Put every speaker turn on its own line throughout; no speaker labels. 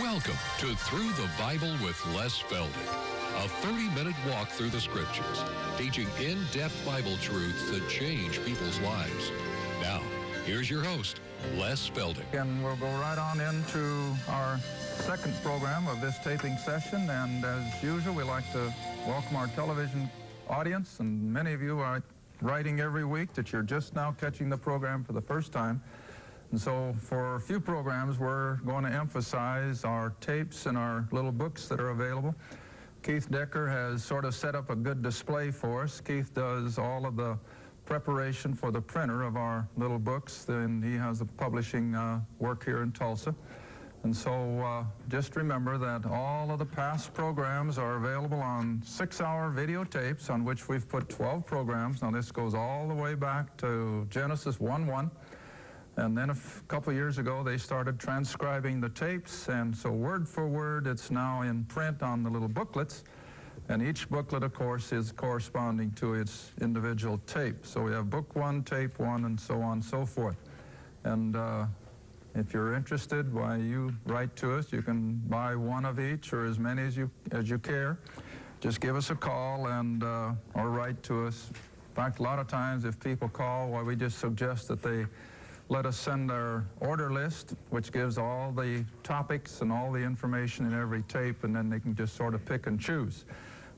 Welcome to Through the Bible with Les Feldick, a 30-minute walk through the Scriptures, teaching in-depth Bible truths that change people's lives. Now, here's your host, Les Feldick.
And we'll go right on into our second program of this taping session. And as usual, we like to welcome our television audience. And many of you are writing every week that you're just now catching the program for the first time. And so for a few programs, we're going to emphasize our tapes and our little books that are available. Keith Decker has sort of set up a good display for us. Keith does all of the preparation for the printer of our little books. Then he has the publishing work here in Tulsa. And so just remember that all of the past programs are available on 6-hour videotapes on which we've put 12 programs. Now this goes all the way back to Genesis 1:1. And then a couple of years ago, they started transcribing the tapes, and so word for word, it's now in print on the little booklets. And each booklet, of course, is corresponding to its individual tape. So we have book 1, tape 1, and so on and so forth. And if you're interested, why, you write to us. You can buy one of each or as many as you care. Just give us a call and or write to us. In fact, a lot of times if people call, why, we just suggest that they let us send our order list, which gives all the topics and all the information in every tape, and then they can just sort of pick and choose.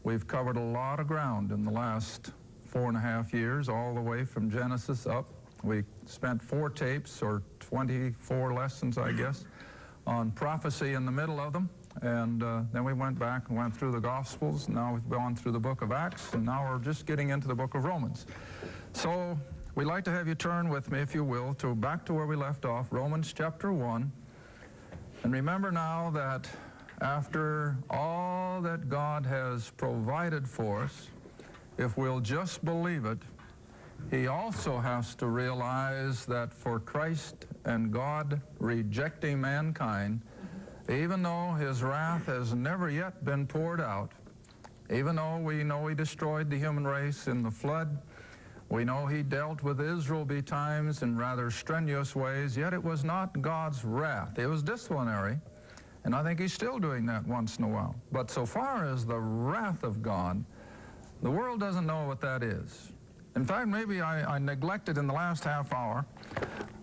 We've covered a lot of ground in the last 4.5 years, all the way from Genesis up. We spent 4 tapes, or 24 lessons, I guess, on prophecy in the middle of them. And then we went back and went through the Gospels. Now we've gone through the book of Acts, and now we're just getting into the book of Romans. So we'd like to have you turn with me, if you will, back to where we left off, Romans chapter 1. And remember now that after all that God has provided for us, if we'll just believe it, he also has to realize that for Christ and God rejecting mankind, even though his wrath has never yet been poured out, even though we know he destroyed the human race in the flood, we know he dealt with Israel betimes in rather strenuous ways, yet it was not God's wrath. It was disciplinary, and I think he's still doing that once in a while. But so far as the wrath of God, the world doesn't know what that is. In fact, maybe I neglected in the last half hour.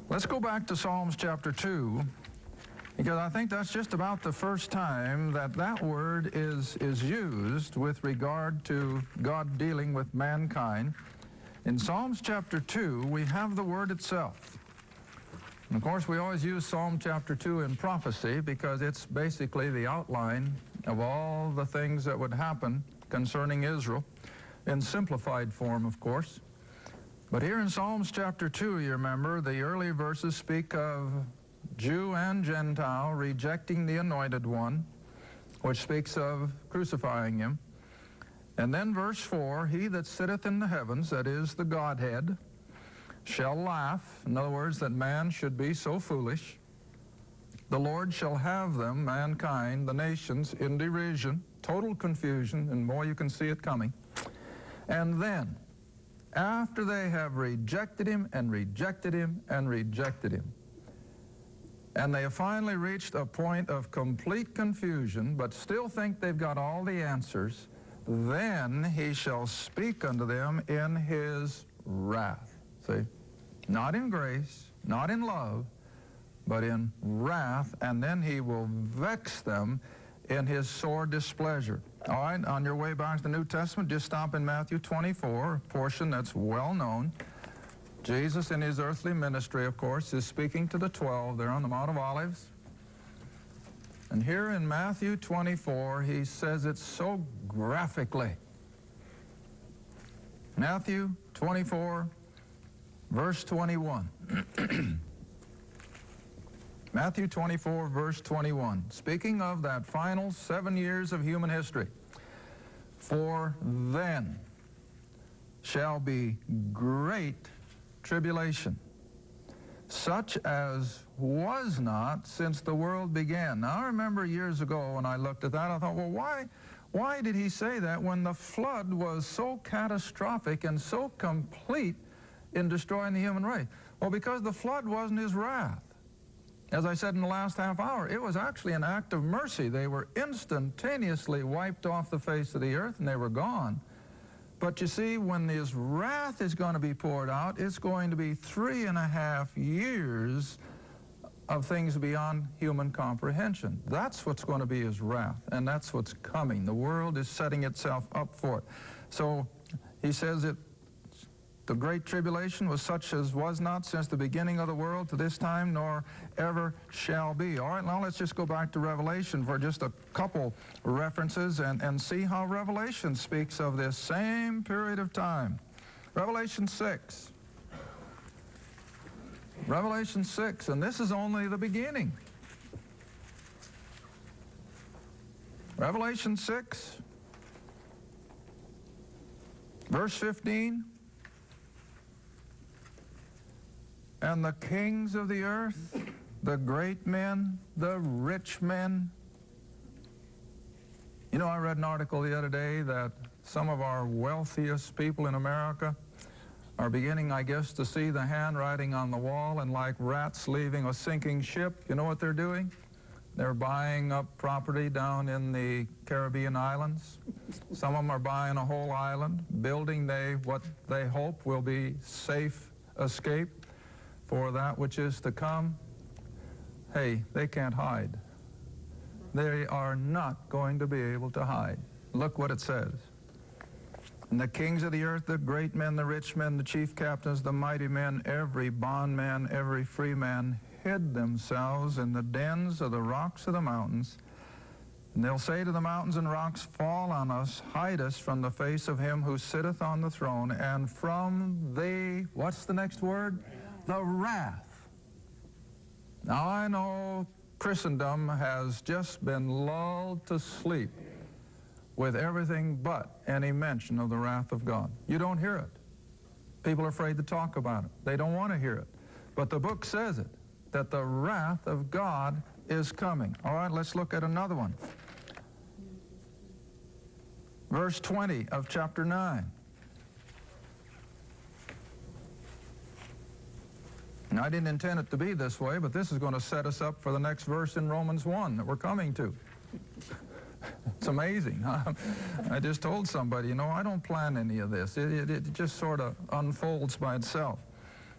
Let's go back to Psalms chapter 2, because I think that's just about the first time that that word is used with regard to God dealing with mankind. In Psalms chapter 2, we have the word itself. And of course, we always use Psalm chapter 2 in prophecy because it's basically the outline of all the things that would happen concerning Israel, in simplified form, of course. But here in Psalms chapter 2, you remember, the early verses speak of Jew and Gentile rejecting the Anointed One, which speaks of crucifying him. And then verse 4, he that sitteth in the heavens, that is the Godhead, shall laugh. In other words, that man should be so foolish. The Lord shall have them, mankind, the nations, in derision, total confusion, and boy, you can see it coming. And then, after they have rejected him and rejected him and rejected him, and they have finally reached a point of complete confusion, but still think they've got all the answers, then he shall speak unto them in his wrath. See? Not in grace, not in love, but in wrath, and then he will vex them in his sore displeasure. All right, on your way back to the New Testament, just stop in Matthew 24, a portion that's well known. Jesus in his earthly ministry, of course, is speaking to the 12 there on the Mount of Olives. And here in Matthew 24, he says it so graphically. Matthew 24, verse 21. Matthew 24, verse 21. Speaking of that final 7 years of human history. For then shall be great tribulation, such as was not since the world began. Now, I remember years ago when I looked at that, I thought, well, why did he say that when the flood was so catastrophic and so complete in destroying the human race? Well, because the flood wasn't his wrath. As I said in the last half hour, it was actually an act of mercy. They were instantaneously wiped off the face of the earth, and they were gone. But you see, when his wrath is going to be poured out, it's going to be 3.5 years of things beyond human comprehension. That's what's going to be his wrath, and that's what's coming. The world is setting itself up for it. So he says that the great tribulation was such as was not since the beginning of the world to this time, nor ever shall be. All right, now let's just go back to Revelation for just a couple references and see how Revelation speaks of this same period of time. Revelation 6. Revelation 6, and this is only the beginning. Revelation 6, verse 15. And the kings of the earth, the great men, the rich men. You know, I read an article the other day that some of our wealthiest people in America are beginning, I guess, to see the handwriting on the wall, and like rats leaving a sinking ship, you know what they're doing? They're buying up property down in the Caribbean islands. Some of them are buying a whole island, building what they hope will be safe escape for that which is to come. Hey, they can't hide. They are not going to be able to hide. Look what it says. And the kings of the earth, the great men, the rich men, the chief captains, the mighty men, every bondman, every free man, hid themselves in the dens of the rocks of the mountains. And they'll say to the mountains and rocks, fall on us, hide us from the face of him who sitteth on the throne, and from the, what's the next word? The wrath. Now I know Christendom has just been lulled to sleep with everything but any mention of the wrath of God. You don't hear it. People are afraid to talk about it. They don't want to hear it. But the book says it, that the wrath of God is coming. All right, let's look at another one. Verse 20 of chapter 9. Now, I didn't intend it to be this way, but this is going to set us up for the next verse in Romans 1 that we're coming to. It's amazing. Huh? I just told somebody, you know, I don't plan any of this. It just sort of unfolds by itself.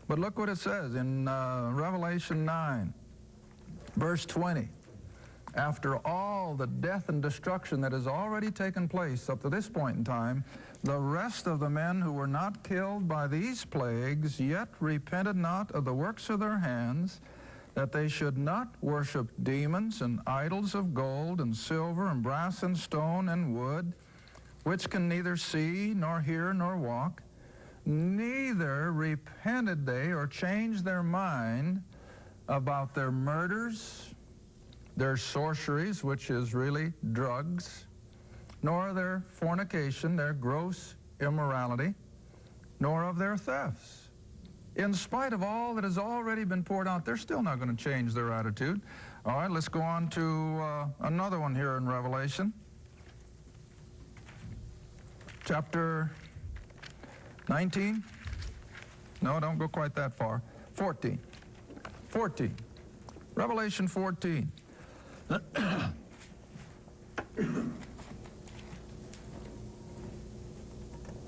But look what it says in Revelation 9, verse 20. After all the death and destruction that has already taken place up to this point in time, the rest of the men who were not killed by these plagues yet repented not of the works of their hands, that they should not worship demons and idols of gold and silver and brass and stone and wood, which can neither see nor hear nor walk. Neither repented they or changed their mind about their murders, their sorceries, which is really drugs, nor their fornication, their gross immorality, nor of their thefts. In spite of all that has already been poured out, they're still not going to change their attitude. All right, let's go on to another one here in Revelation. Chapter 19? No, don't go quite that far. 14. 14. Revelation 14.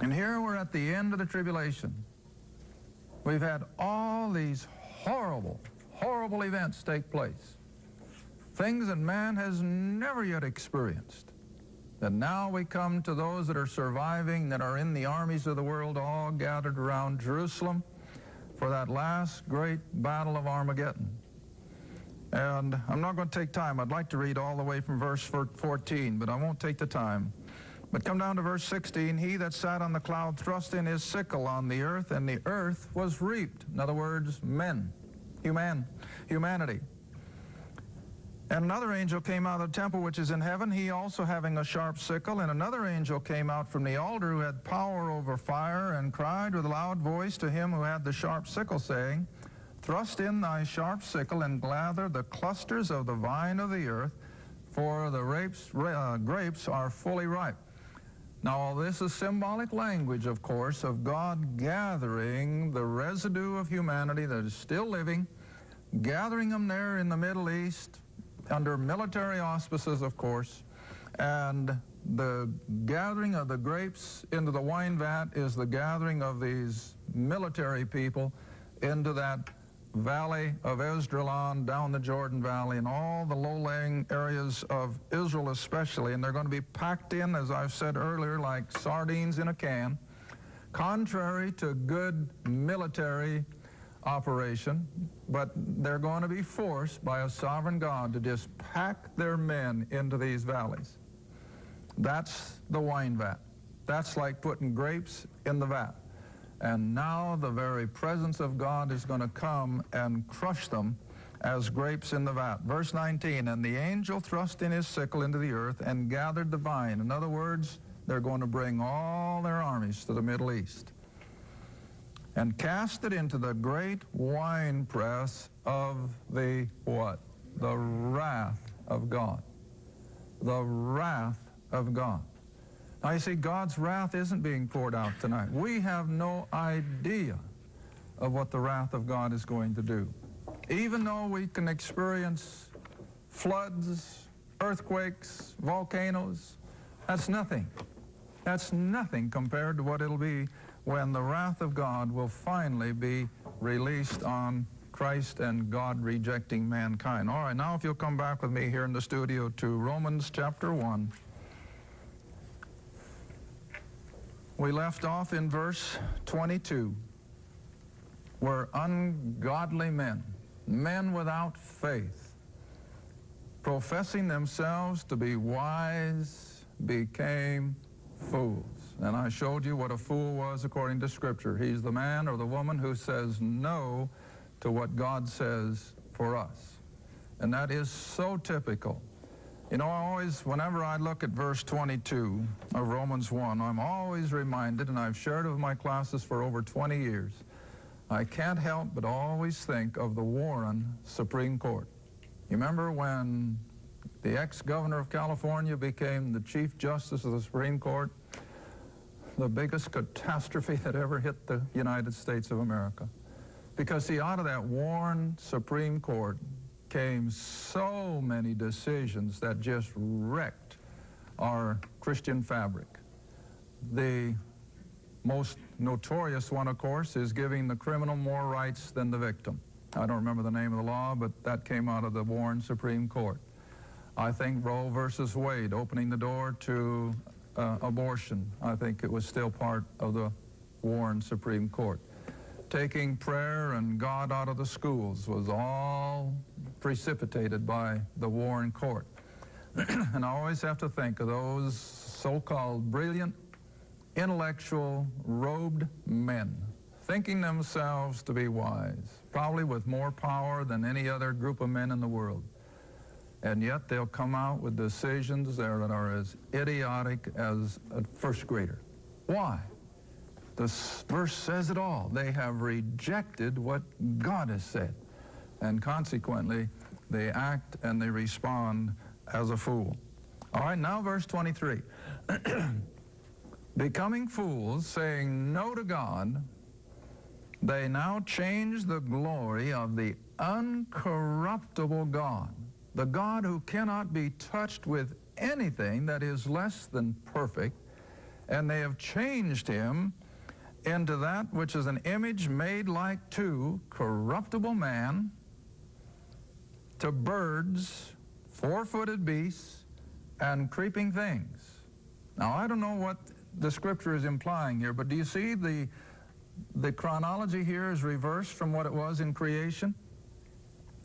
And here we're at the end of the tribulation. We've had all these horrible, horrible events take place. Things that man has never yet experienced. And now we come to those that are surviving, that are in the armies of the world, all gathered around Jerusalem for that last great battle of Armageddon. And I'm not going to take time. I'd like to read all the way from verse 14, but I won't take the time. But come down to verse 16. He that sat on the cloud thrust in his sickle on the earth, and the earth was reaped. In other words, men, humanity. And another angel came out of the temple which is in heaven, he also having a sharp sickle. And another angel came out from the altar who had power over fire, and cried with a loud voice to him who had the sharp sickle, saying, thrust in thy sharp sickle, and gather the clusters of the vine of the earth, for the grapes are fully ripe. Now, this is symbolic language, of course, of God gathering the residue of humanity that is still living, gathering them there in the Middle East, under military auspices, of course, and the gathering of the grapes into the wine vat is the gathering of these military people into that valley of Esdraelon, down the Jordan Valley, and all the low-lying areas of Israel especially, and they're going to be packed in, as I've said earlier, like sardines in a can, contrary to good military operation, but they're going to be forced by a sovereign God to just pack their men into these valleys. That's the wine vat. That's like putting grapes in the vat. And now the very presence of God is going to come and crush them as grapes in the vat. Verse 19, and the angel thrust in his sickle into the earth and gathered the vine. In other words, they're going to bring all their armies to the Middle East and cast it into the great winepress of the what? The wrath of God. The wrath of God. Now you see, God's wrath isn't being poured out tonight. We have no idea of what the wrath of God is going to do. Even though we can experience floods, earthquakes, volcanoes, that's nothing. That's nothing compared to what it'll be when the wrath of God will finally be released on Christ and God rejecting mankind. All right, now if you'll come back with me here in the studio to Romans chapter 1. We left off in verse 22, where ungodly men, men without faith, professing themselves to be wise, became fools. And I showed you what a fool was according to Scripture. He's the man or the woman who says no to what God says for us. And that is so typical. You know, whenever I look at verse 22 of Romans 1, I'm always reminded, and I've shared it with my classes for over 20 years, I can't help but always think of the Warren Supreme Court. You remember when the ex-governor of California became the Chief Justice of the Supreme Court? The biggest catastrophe that ever hit the United States of America. Because, see, out of that Warren Supreme Court came so many decisions that just wrecked our Christian fabric. The most notorious one, of course, is giving the criminal more rights than the victim. I don't remember the name of the law, but that came out of the Warren Supreme Court. I think Roe versus Wade, opening the door to abortion, I think it was still part of the Warren Supreme Court. Taking prayer and God out of the schools was all precipitated by the Warren Court. And I always have to think of those so-called brilliant, intellectual, robed men, thinking themselves to be wise, probably with more power than any other group of men in the world. And yet they'll come out with decisions that are as idiotic as a first grader. Why? This verse says it all. They have rejected what God has said. And consequently, they act and they respond as a fool. All right, now verse 23. Becoming fools, saying no to God, they now change the glory of the uncorruptible God, the God who cannot be touched with anything that is less than perfect, and they have changed him into that which is an image made like to corruptible man, to birds, four-footed beasts, and creeping things. Now, I don't know what the Scripture is implying here, but do you see the chronology here is reversed from what it was in creation?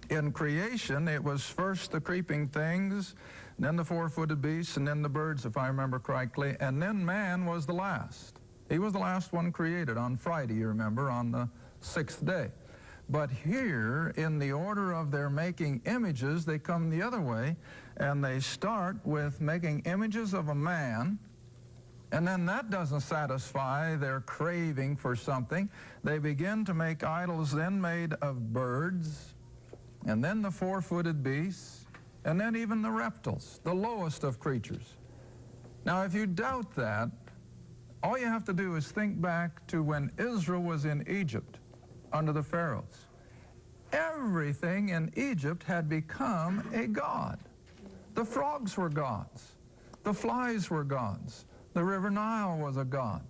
In creation, it was first the creeping things, then the four-footed beasts, and then the birds, if I remember correctly, and then man was the last. He was the last one created on Friday, you remember, on the sixth day. But here, in the order of their making images, they come the other way, and they start with making images of a man, and then that doesn't satisfy their craving for something. They begin to make idols then made of birds, and then the four-footed beasts, and then even the reptiles, the lowest of creatures. Now, if you doubt that, all you have to do is think back to when Israel was in Egypt under the pharaohs. everything in Egypt had become a god. The frogs were gods. The flies were gods. The river Nile was a god.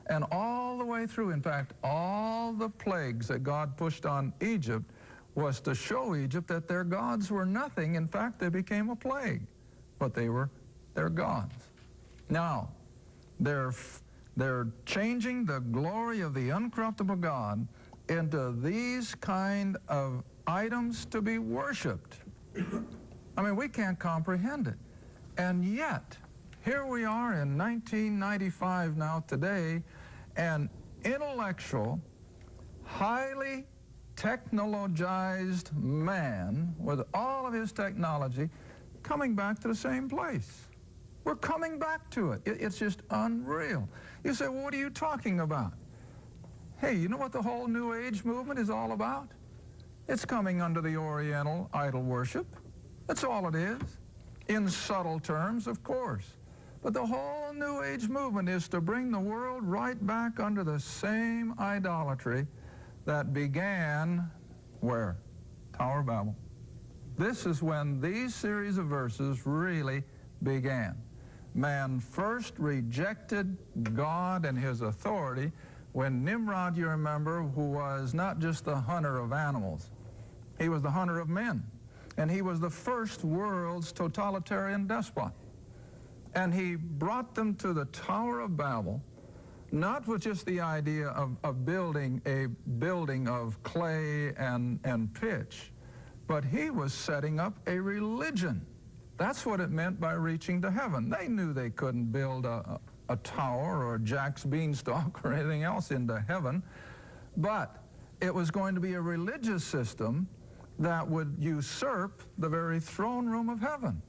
And all the way through, in fact, all the plagues that God pushed on Egypt was to show Egypt that their gods were nothing. In fact, they became a plague, but they were their gods. Now, they're changing the glory of the uncorruptible God into these kind of items to be worshipped. I mean, we can't comprehend it. And yet, here we are in 1995 now today, an intellectual, highly technologized man with all of his technology coming back to the same place. We're coming back to it. It's just unreal. You say, well, what are you talking about? Hey, you know what the whole New Age movement is all about? It's coming under the Oriental idol worship. That's all it is. In subtle terms, of course. But the whole New Age movement is to bring the world right back under the same idolatry that began where? Tower of Babel. This is when these series of verses really began. Man first rejected God and his authority when Nimrod, you remember, who was not just the hunter of animals, he was the hunter of men. And he was the first world's totalitarian despot. And he brought them to the Tower of Babel, not with just the idea of building a building of clay and pitch, but he was setting up a religion. That's what it meant by reaching to heaven. They knew they couldn't build a tower or a Jack's beanstalk or anything else into heaven, but it was going to be a religious system that would usurp the very throne room of heaven.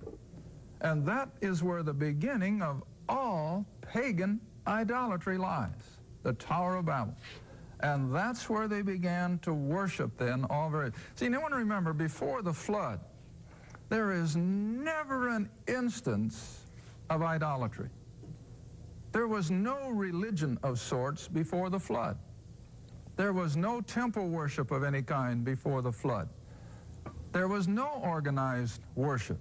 And that is where the beginning of all pagan idolatry lies, the Tower of Babel. And that's where they began to worship then all very... See, no one remember, before the flood, there is never an instance of idolatry. There was no religion of sorts before the flood. There was no temple worship of any kind before the flood. There was no organized worship.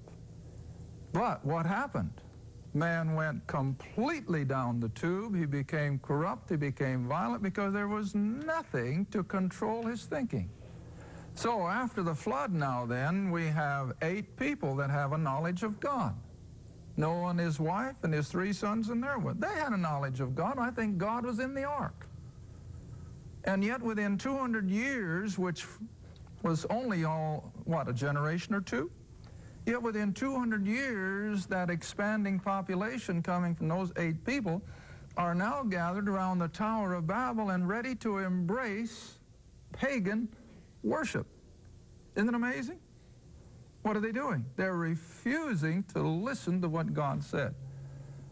But what happened? Man went completely down the tube. He became corrupt. He became violent because there was nothing to control his thinking. So after the flood now then, we have 8 people that have a knowledge of God. Noah and his wife and his 3 sons and their wife. They had a knowledge of God. I think God was in the ark. And yet within 200 years, which was only all, what, a generation or 2? Yet within 200 years, that expanding population coming from those 8 people are now gathered around the Tower of Babel and ready to embrace pagan worship. Isn't it amazing? What are they doing? They're refusing to listen to what God said.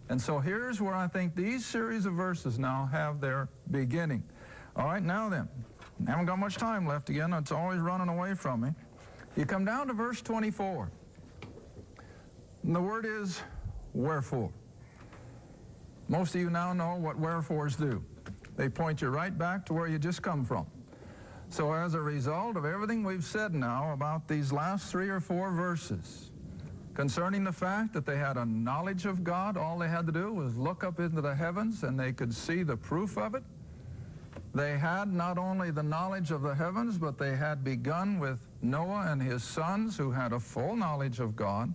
And so here's where I think these series of verses now have their beginning. All right, now then, I haven't got much time left again. It's always running away from me. You come down to verse 24. And the word is wherefore. Most of you now know what wherefores do. They point you right back to where you just come from. So as a result of everything we've said now about these last 3 or 4 verses, concerning the fact that they had a knowledge of God, all they had to do was look up into the heavens and they could see the proof of it. They had not only the knowledge of the heavens, but they had begun with Noah and his sons who had a full knowledge of God.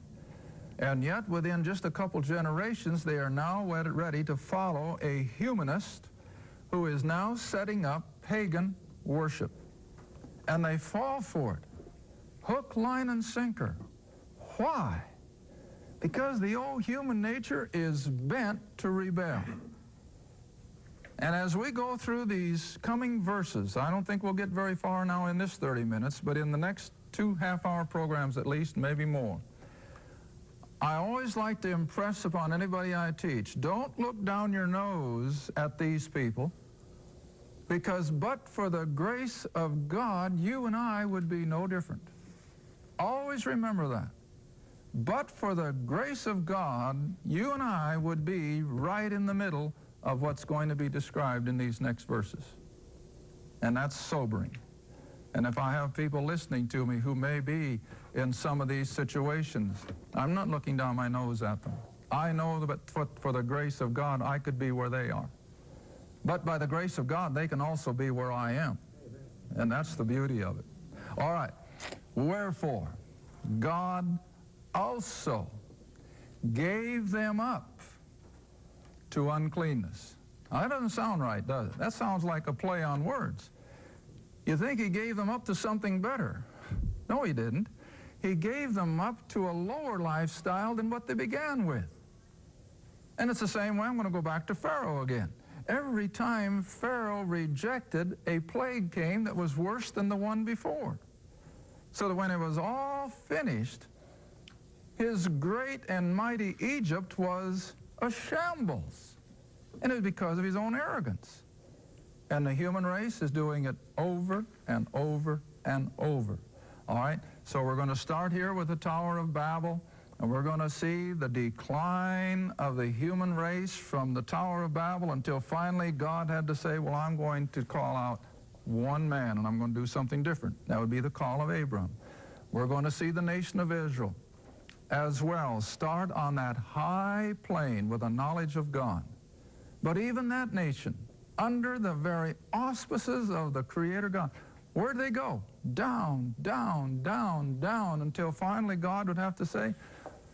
And yet within just a couple generations, they are now ready to follow a humanist who is now setting up pagan worship. And they fall for it. Hook, line, and sinker. Why? Because the old human nature is bent to rebel. And as we go through these coming verses, I don't think we'll get very far now in this 30 minutes, but in the next 2 half-hour programs at least, maybe more, I always like to impress upon anybody I teach, don't look down your nose at these people, because but for the grace of God, you and I would be no different. Always remember that. But for the grace of God, you and I would be right in the middle of what's going to be described in these next verses. And that's sobering. And if I have people listening to me who may be in some of these situations, I'm not looking down my nose at them. I know that for the grace of God, I could be where they are. But by the grace of God, they can also be where I am. And that's the beauty of it. All right. Wherefore, God also gave them up to uncleanness. Now, that doesn't sound right, does it? That sounds like a play on words. You think he gave them up to something better. No, he didn't. He gave them up to a lower lifestyle than what they began with. And it's the same way. I'm going to go back to Pharaoh again. Every time Pharaoh rejected, a plague came that was worse than the one before. So that when it was all finished, his great and mighty Egypt was a shambles. And it was because of his own arrogance. And the human race is doing it over and over and over. All right? So we're going to start here with the Tower of Babel, and we're going to see the decline of the human race from the Tower of Babel until finally God had to say, well, I'm going to call out one man, and I'm going to do something different. That would be the call of Abram. We're going to see the nation of Israel as well start on that high plane with a knowledge of God. But even that nation, under the very auspices of the Creator God, where'd they go? Down, down, down, down, until finally God would have to say,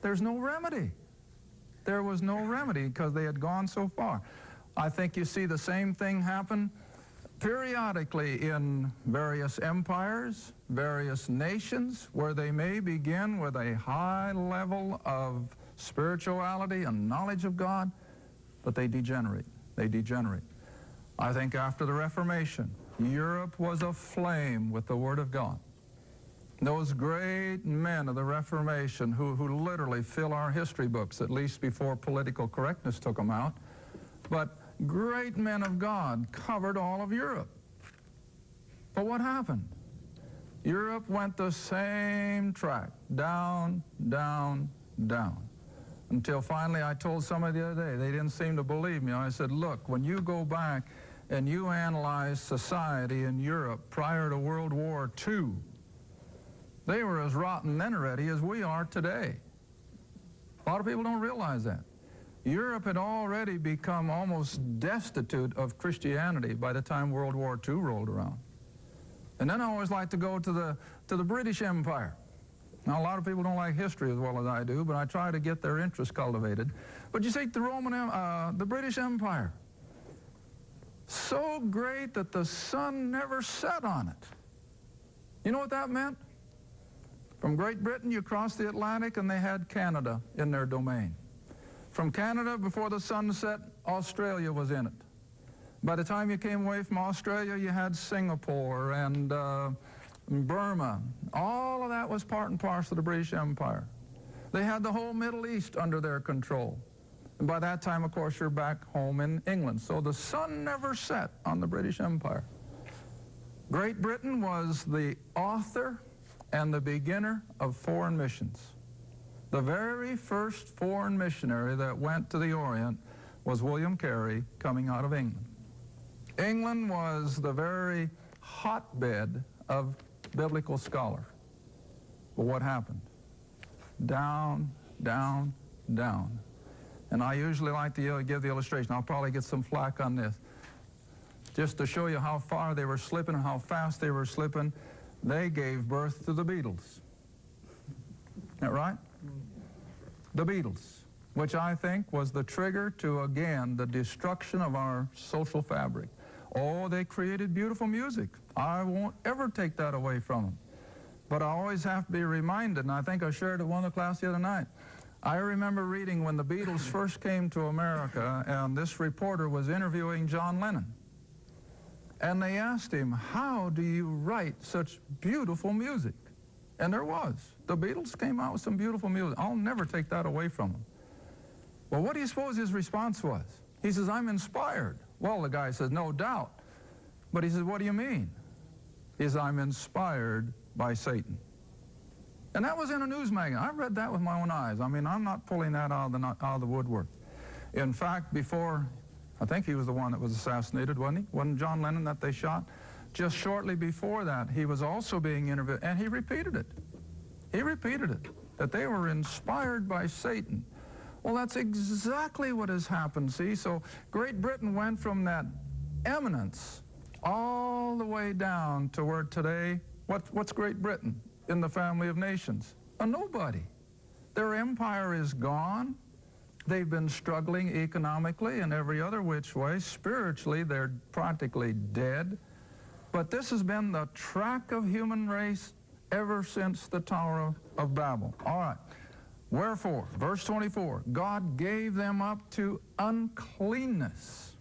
there's no remedy. There was no remedy because they had gone so far. I think you see the same thing happen periodically in various empires, various nations, where they may begin with a high level of spirituality and knowledge of God, but they degenerate. They degenerate. I think after the Reformation, Europe was aflame with the Word of God. Those great men of the Reformation who literally fill our history books, at least before political correctness took them out, but great men of God covered all of Europe. But what happened? Europe went the same track, down, down, down, until finally I told somebody the other day, they didn't seem to believe me. I said, look, when you go back and you analyze society in Europe prior to World War II, they were as rotten then already as we are today. A lot of people don't realize that. Europe had already become almost destitute of Christianity by the time World War II rolled around. And then I always like to go to the British Empire. Now, a lot of people don't like history as well as I do, but I try to get their interest cultivated. But you see, the British Empire, so great that the sun never set on it. You know what that meant? From Great Britain, you crossed the Atlantic, and they had Canada in their domain. From Canada, before the sun set, Australia was in it. By the time you came away from Australia, you had Singapore and Burma. All of that was part and parcel of the British Empire. They had the whole Middle East under their control. And by that time, of course, you're back home in England. So the sun never set on the British Empire. Great Britain was the author and the beginner of foreign missions. The very first foreign missionary that went to the Orient was William Carey, coming out of England. England was the very hotbed of biblical scholars. But what happened? Down, down, down. And I usually like to give the illustration. I'll probably get some flack on this. Just to show you how far they were slipping and how fast they were slipping, they gave birth to the Beatles. Isn't that right? The Beatles, which I think was the trigger to, again, the destruction of our social fabric. Oh, they created beautiful music. I won't ever take that away from them. But I always have to be reminded, and I think I shared it with one of the class the other night. I remember reading when the Beatles first came to America, and this reporter was interviewing John Lennon. And they asked him, how do you write such beautiful music? And there was. The Beatles came out with some beautiful music. I'll never take that away from them. Well, what do you suppose his response was? He says, I'm inspired. Well, the guy says, no doubt. But he says, what do you mean? He says, I'm inspired by Satan. And that was in a news magazine. I read that with my own eyes. I mean, I'm not pulling that out of the woodwork. In fact, before, I think he was the one that was assassinated, wasn't he? Wasn't John Lennon that they shot? just shortly before that, he was also being interviewed, and he repeated it. He repeated it, that they were inspired by Satan. Well, that's exactly what has happened, see? So Great Britain went from that eminence all the way down to where today, what's Great Britain in the family of nations? A nobody. Their empire is gone. They've been struggling economically and every other which way. Spiritually, they're practically dead. But this has been the track of human race ever since the Tower of Babel. All right. Wherefore, verse 24, God gave them up to uncleanness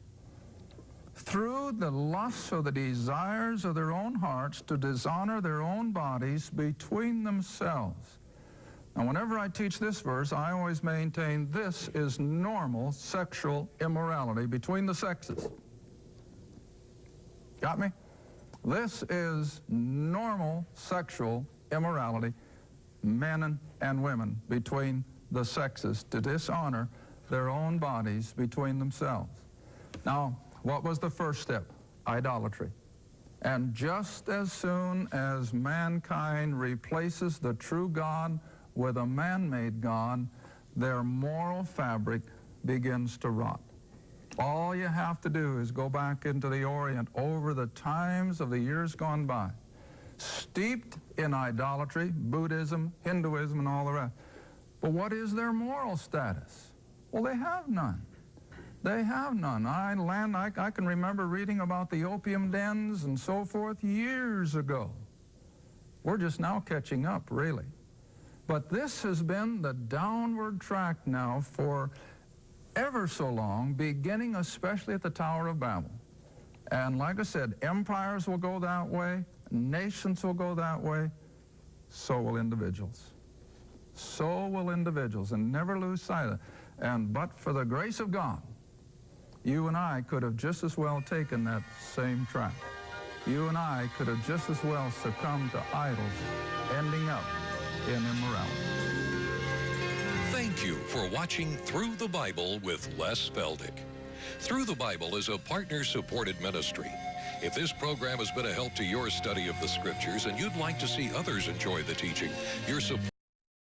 through the lusts or the desires of their own hearts to dishonor their own bodies between themselves. Now, whenever I teach this verse, I always maintain this is normal sexual immorality between the sexes. Got me? This is normal sexual immorality, men and women between the sexes, to dishonor their own bodies between themselves. Now, what was the first step? Idolatry. And just as soon as mankind replaces the true God with a man-made God, their moral fabric begins to rot. All you have to do is go back into the Orient over the times of the years gone by, steeped in idolatry, Buddhism, Hinduism, and all the rest. But what is their moral status? Well, they have none. They have none. I can remember reading about the opium dens and so forth years ago. We're just now catching up, really. But this has been the downward track now for ever so long, beginning especially at the Tower of Babel. And like I said, empires will go that way, nations will go that way, so will individuals. So will individuals, and never lose sight of it. And but for the grace of God, you and I could have just as well taken that same track. You and I could have just as well succumbed to idols, ending up in immorality.
Thank you for watching Through the Bible with Les Feldick. Through the Bible is a partner-supported ministry. If this program has been a help to your study of the Scriptures and you'd like to see others enjoy the teaching, your support